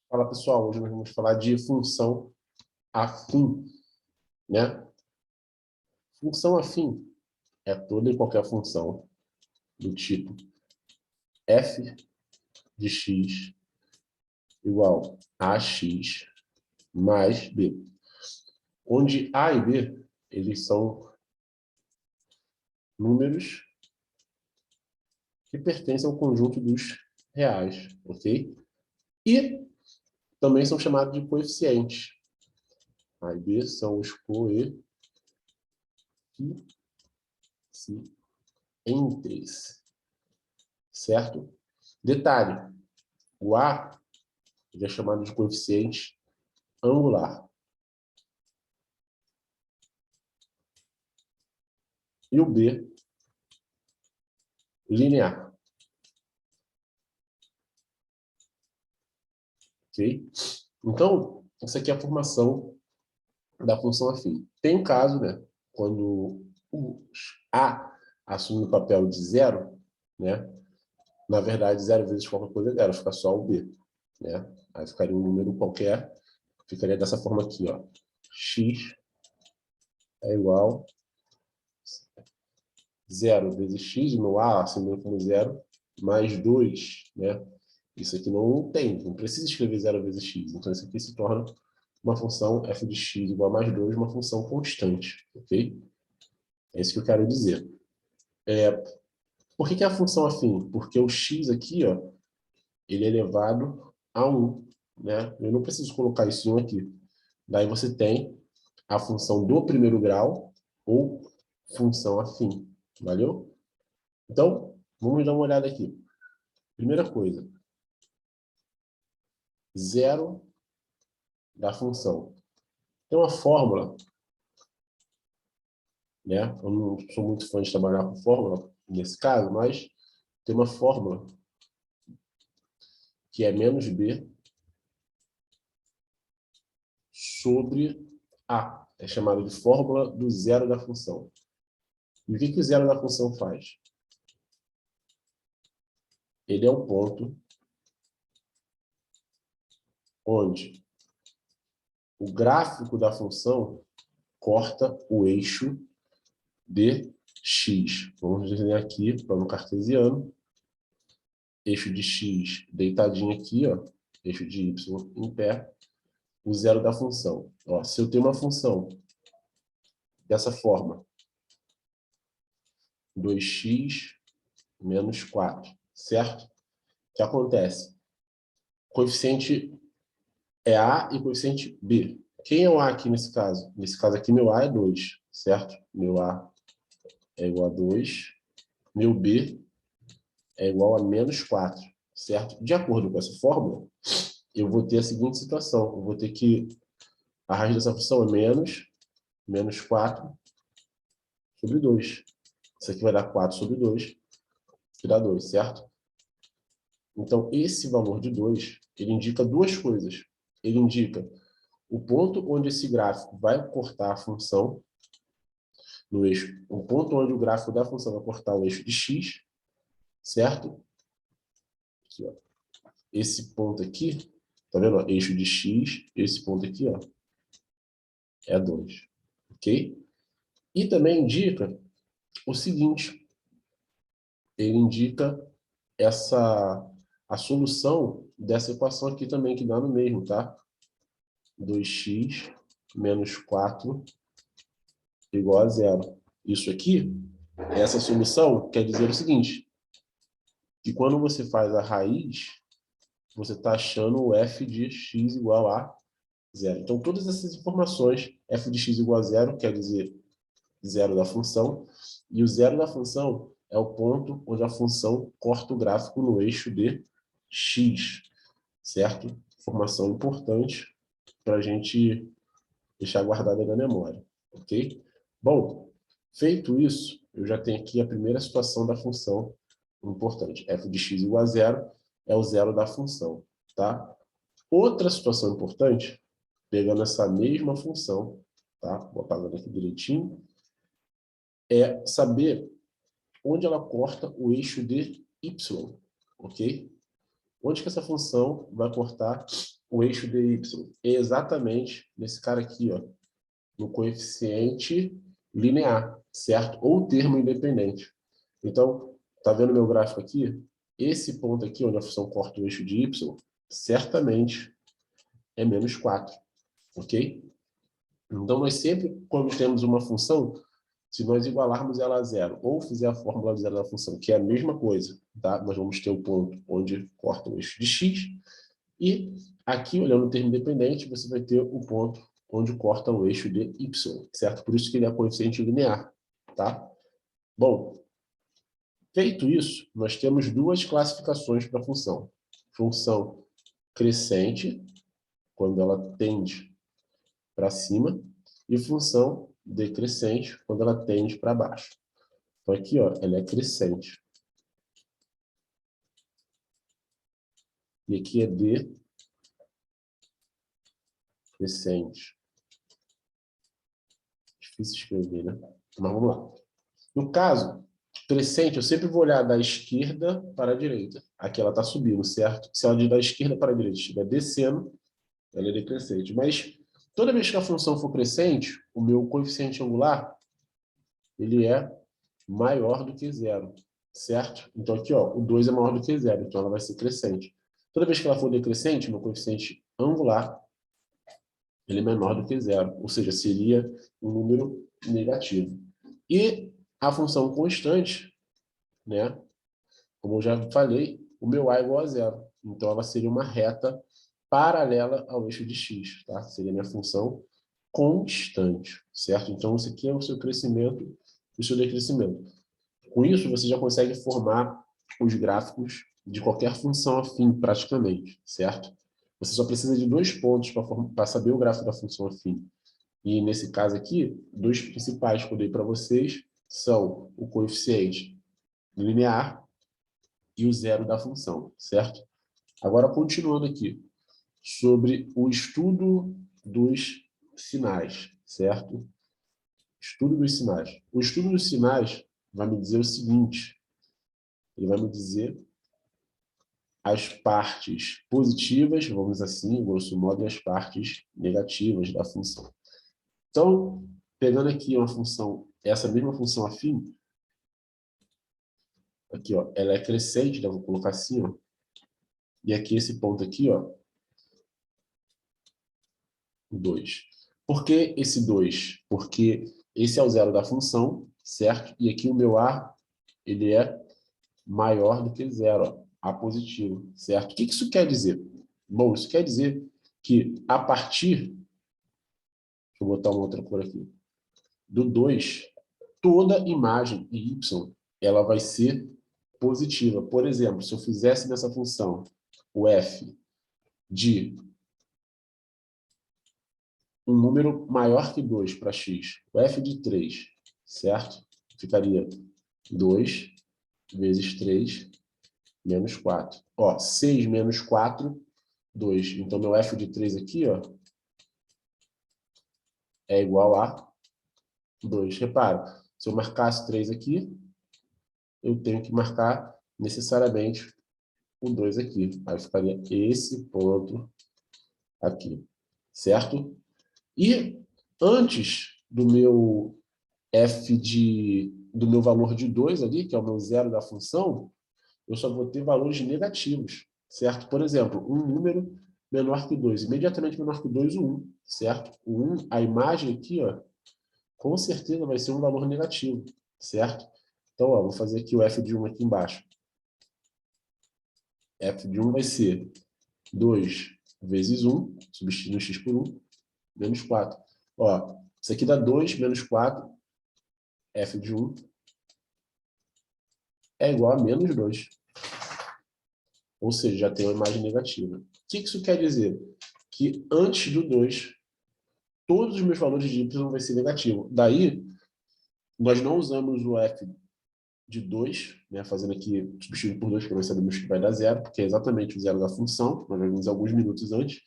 Fala pessoal, hoje nós vamos falar de função afim, né? Função afim é toda e qualquer função do tipo f de x igual a x mais b, onde a e b eles são números que pertencem ao conjunto dos reais, ok? E também são chamados de coeficientes. A e b são os coeficientes, certo? Detalhe, o a ele é chamado de coeficiente angular. E o b, linear. Ok? Então, essa aqui é a formação da função afim. Tem um caso, né? Quando o a assume o papel de zero, né? Na verdade, zero vezes qualquer coisa é zero, fica só o b, né? Aí ficaria um número qualquer, ficaria dessa forma aqui, ó. X é igual a zero vezes x, no a assumindo como zero, mais 2, né? Isso aqui não tem, não precisa escrever zero vezes x. Então, isso aqui se torna uma função f de x igual a mais 2, uma função constante, ok? É isso que eu quero dizer. Por que é a função afim? Porque o x aqui, ó, ele é elevado a 1, né? Eu não preciso colocar isso em 1 aqui. Daí você tem a função do primeiro grau ou função afim, valeu? Então, vamos dar uma olhada aqui. Primeira coisa, zero da função. Tem uma fórmula, né? Eu não sou muito fã de trabalhar com fórmula nesse caso, mas tem uma fórmula que é menos b sobre a. É chamada de fórmula do zero da função. E o que o zero da função faz? Ele é um ponto onde o gráfico da função corta o eixo de x. Vamos desenhar aqui, plano cartesiano. Eixo de x deitadinho aqui, ó. Eixo de y em pé. O zero da função. Ó, se eu tenho uma função dessa forma, 2x menos 4, certo? O que acontece? Coeficiente é A e coeficiente B. Quem é o A aqui nesse caso? Nesse caso aqui, meu A é 2, certo? Meu A é igual a 2. Meu B é igual a menos 4, certo? De acordo com essa fórmula, eu vou ter a seguinte situação. Eu vou ter que a raiz dessa função é menos 4 sobre 2. Isso aqui vai dar 4 sobre 2, que dá 2, certo? Então, esse valor de 2, ele indica duas coisas. Ele indica o ponto onde esse gráfico vai cortar a função no eixo, o ponto onde o gráfico da função vai cortar o eixo de x, certo? Aqui, ó. Esse ponto aqui, tá vendo? Ó, eixo de x, esse ponto aqui, ó, é 2, ok? E também indica o seguinte, ele indica a solução dessa equação aqui também, que dá no mesmo, tá? 2x menos 4 igual a zero. Isso aqui, essa solução quer dizer o seguinte, que quando você faz a raiz, você está achando o f de x igual a zero. Então, todas essas informações, f de x igual a zero, quer dizer zero da função, e o zero da função é o ponto onde a função corta o gráfico no eixo de x, certo? Informação importante para a gente deixar guardada na memória, ok? Bom, feito isso, eu já tenho aqui a primeira situação da função importante. F de x igual a zero é o zero da função, tá? Outra situação importante, pegando essa mesma função, tá? Vou apagando aqui direitinho, é saber onde ela corta o eixo de y, ok? Onde que essa função vai cortar o eixo dy? É exatamente nesse cara aqui, ó, no coeficiente linear, certo? Ou termo independente. Então, tá vendo meu gráfico aqui? Esse ponto aqui, onde a função corta o eixo de y, certamente é menos 4, ok? Então, nós sempre, quando temos uma função, se nós igualarmos ela a zero, ou fizer a fórmula zero da função, que é a mesma coisa, tá? Nós vamos ter o ponto onde corta o eixo de x, e aqui, olhando o termo independente, você vai ter o ponto onde corta o eixo de y, certo? Por isso que ele é coeficiente linear, tá? Bom, feito isso, nós temos duas classificações para a função. Função crescente, quando ela tende para cima, e função decrescente, quando ela tende para baixo. Então aqui, ó, ela é crescente. E aqui é decrescente. Difícil escrever, né? Mas vamos lá. No caso, crescente, eu sempre vou olhar da esquerda para a direita. Aqui ela está subindo, certo? Se ela de da esquerda para a direita estiver descendo, ela é decrescente. Mas toda vez que a função for crescente, o meu coeficiente angular ele é maior do que zero, certo? Então aqui, ó, o 2 é maior do que zero, então ela vai ser crescente. Toda vez que ela for decrescente, meu coeficiente angular ele é menor do que zero, ou seja, seria um número negativo. E a função constante, né? Como eu já falei, o meu a é igual a zero. Então, ela seria uma reta paralela ao eixo de x, tá? Seria a minha função constante, certo? Então, isso aqui é o seu crescimento e o seu decrescimento. Com isso, você já consegue formar os gráficos de qualquer função afim, praticamente, certo? Você só precisa de 2 pontos para saber o gráfico da função afim. E, nesse caso aqui, 2 principais que eu dei para vocês são o coeficiente linear e o zero da função, certo? Agora, continuando aqui, sobre o estudo dos sinais, certo? Estudo dos sinais. O estudo dos sinais vai me dizer o seguinte, ele vai me dizer as partes positivas, vamos assim, grosso modo, e as partes negativas da função. Então, pegando aqui uma função, essa mesma função afim, aqui, ó, ela é crescente, né? Vou colocar assim, ó, e aqui esse ponto aqui, ó, 2. Por que esse 2? Porque esse é o zero da função, certo? E aqui o meu A, ele é maior do que zero, ó, A positivo, certo? O que isso quer dizer? Bom, isso quer dizer que a partir, deixa eu botar uma outra cor aqui, do 2, toda imagem em y, ela vai ser positiva. Por exemplo, se eu fizesse nessa função o f de um número maior que 2 para x, o f de 3, certo? Ficaria 2 vezes 3 menos 4. Ó, 6 menos 4, 2. Então, meu f de 3 aqui, ó, é igual a 2. Repara, se eu marcasse 3 aqui, eu tenho que marcar necessariamente o 2 aqui. Aí ficaria esse ponto aqui, certo? E antes do meu do meu valor de 2 ali, que é o meu zero da função, eu só vou ter valores negativos, certo? Por exemplo, um número menor que 2, imediatamente menor que 2, o 1, certo? O 1, a imagem aqui, ó, com certeza vai ser um valor negativo, certo? Então, ó, vou fazer aqui o f de 1 aqui embaixo. F de 1 vai ser 2 vezes 1, substituindo x por 1, menos 4. Ó, isso aqui dá 2 menos 4, f de 1 é igual a menos 2. Ou seja, já tem uma imagem negativa. O que isso quer dizer? Que antes do 2, todos os meus valores de y vão ser negativos. Daí, nós não usamos o f de 2, né, fazendo aqui, substituindo por 2, porque nós sabemos que vai dar zero, porque é exatamente o zero da função, nós vimos alguns minutos antes.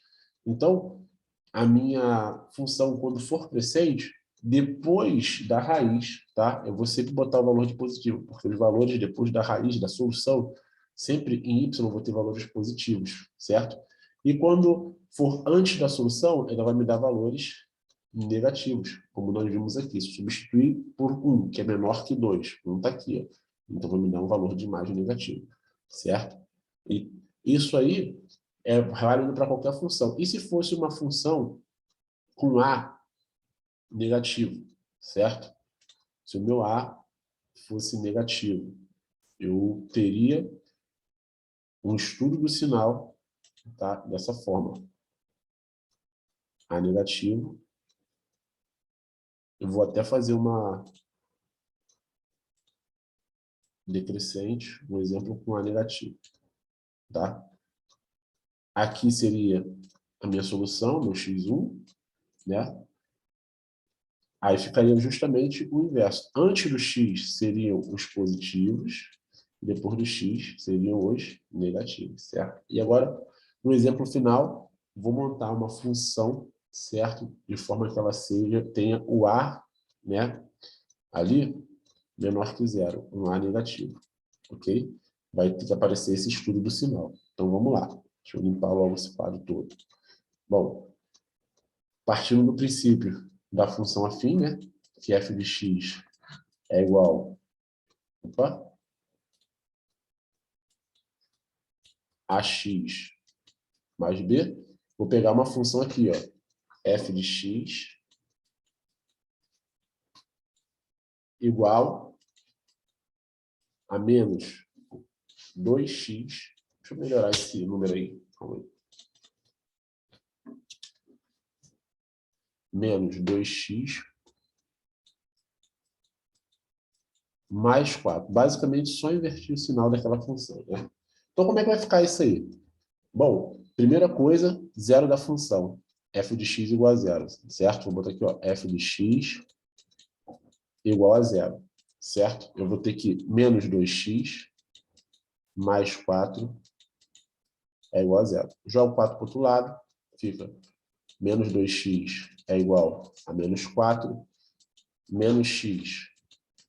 Então, a minha função, quando for crescente, depois da raiz, tá? Eu vou sempre botar o valor de positivo, porque os valores depois da raiz, da solução, sempre em y eu vou ter valores positivos, certo? E quando for antes da solução, ela vai me dar valores negativos, como nós vimos aqui. Se substituir por 1, que é menor que 2, 1 está aqui, ó. Então vai me dar um valor de imagem negativo, certo? E isso aí é válido para qualquer função. E se fosse uma função com A negativo, certo? Se o meu A fosse negativo, eu teria um estudo do sinal, tá? Dessa forma. A negativo. Eu vou até fazer uma decrescente, um exemplo com A negativo, tá? Aqui seria a minha solução, meu x1, né? Aí ficaria justamente o inverso. Antes do x seriam os positivos, depois do x seriam os negativos, certo? E agora, no exemplo final, vou montar uma função, certo? De forma que ela tenha o A, né? Ali, menor que zero, um A negativo, ok? Vai ter que aparecer esse estudo do sinal. Então, vamos lá. Deixa eu limpar logo esse quadro todo. Bom, partindo do princípio da função afim, né? Que f de x é igual a x mais b, vou pegar uma função aqui, ó, f de x igual a menos 2x. Deixa eu melhorar esse número aí. Calma aí. Menos 2x mais 4. Basicamente, só invertir o sinal daquela função, né? Então, como é que vai ficar isso aí? Bom, primeira coisa, zero da função. F de x igual a zero, certo? Vou botar aqui, ó, f de x igual a zero, certo? Eu vou ter que menos 2x mais 4 é igual a zero. Jogo 4 para o outro lado, fica menos 2x é igual a menos 4, menos x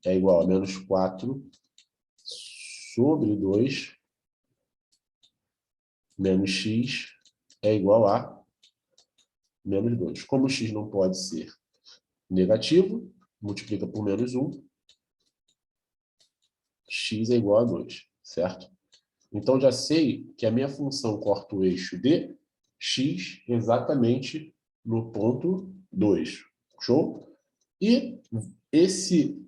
é igual a menos 4 sobre 2, menos x é igual a menos 2. Como o x não pode ser negativo, multiplica por menos 1, x é igual a 2, certo? Então, já sei que a minha função corta o eixo de x exatamente no ponto 2. Show? E esse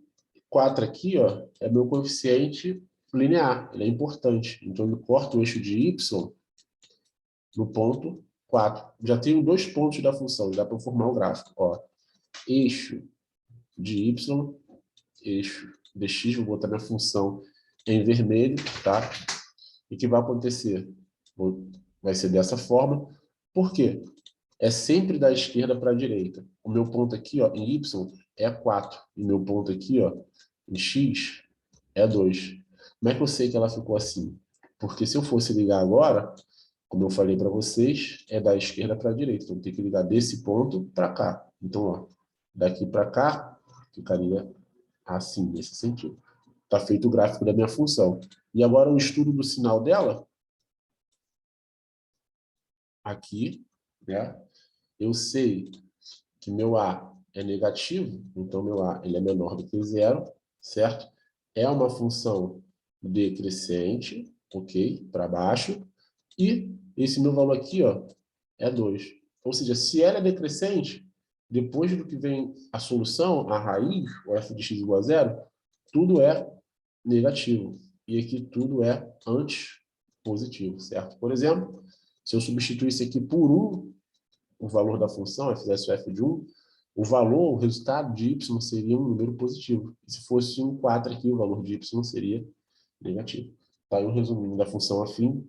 4 aqui, ó, é meu coeficiente linear, ele é importante. Então, ele corta o eixo de y no ponto 4. Já tenho 2 pontos da função, dá para formar o gráfico. Ó, eixo de y, eixo de x, vou botar minha função em vermelho, tá? E o que vai acontecer? Vai ser dessa forma. Por quê? É sempre da esquerda para a direita. O meu ponto aqui, ó, em y, é 4. E meu ponto aqui, ó, em x, é 2. Como é que eu sei que ela ficou assim? Porque se eu fosse ligar agora, como eu falei para vocês, é da esquerda para a direita. Então, tem que ligar desse ponto para cá. Então, ó, daqui para cá, ficaria assim, nesse sentido. Está feito o gráfico da minha função. E agora o estudo do sinal dela, aqui, né? Eu sei que meu A é negativo, então meu A ele é menor do que zero, certo? É uma função decrescente, ok? Para baixo. E esse meu valor aqui, ó, é 2. Ou seja, se ela é decrescente, depois do que vem a solução, a raiz, o f de x igual a zero, tudo é negativo. E aqui tudo é antes positivo, certo? Por exemplo, se eu substituísse aqui por 1, o valor da função, eu fizesse o f de 1, o valor, o resultado de y seria um número positivo. E se fosse um 4 aqui, o valor de y seria negativo. Tá aí um resuminho da função afim,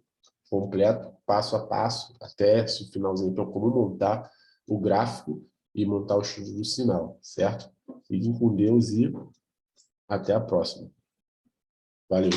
completo, passo a passo, até o finalzinho, então, como montar o gráfico e montar o estudo do sinal, certo? Fiquem com Deus e até a próxima. Valeu!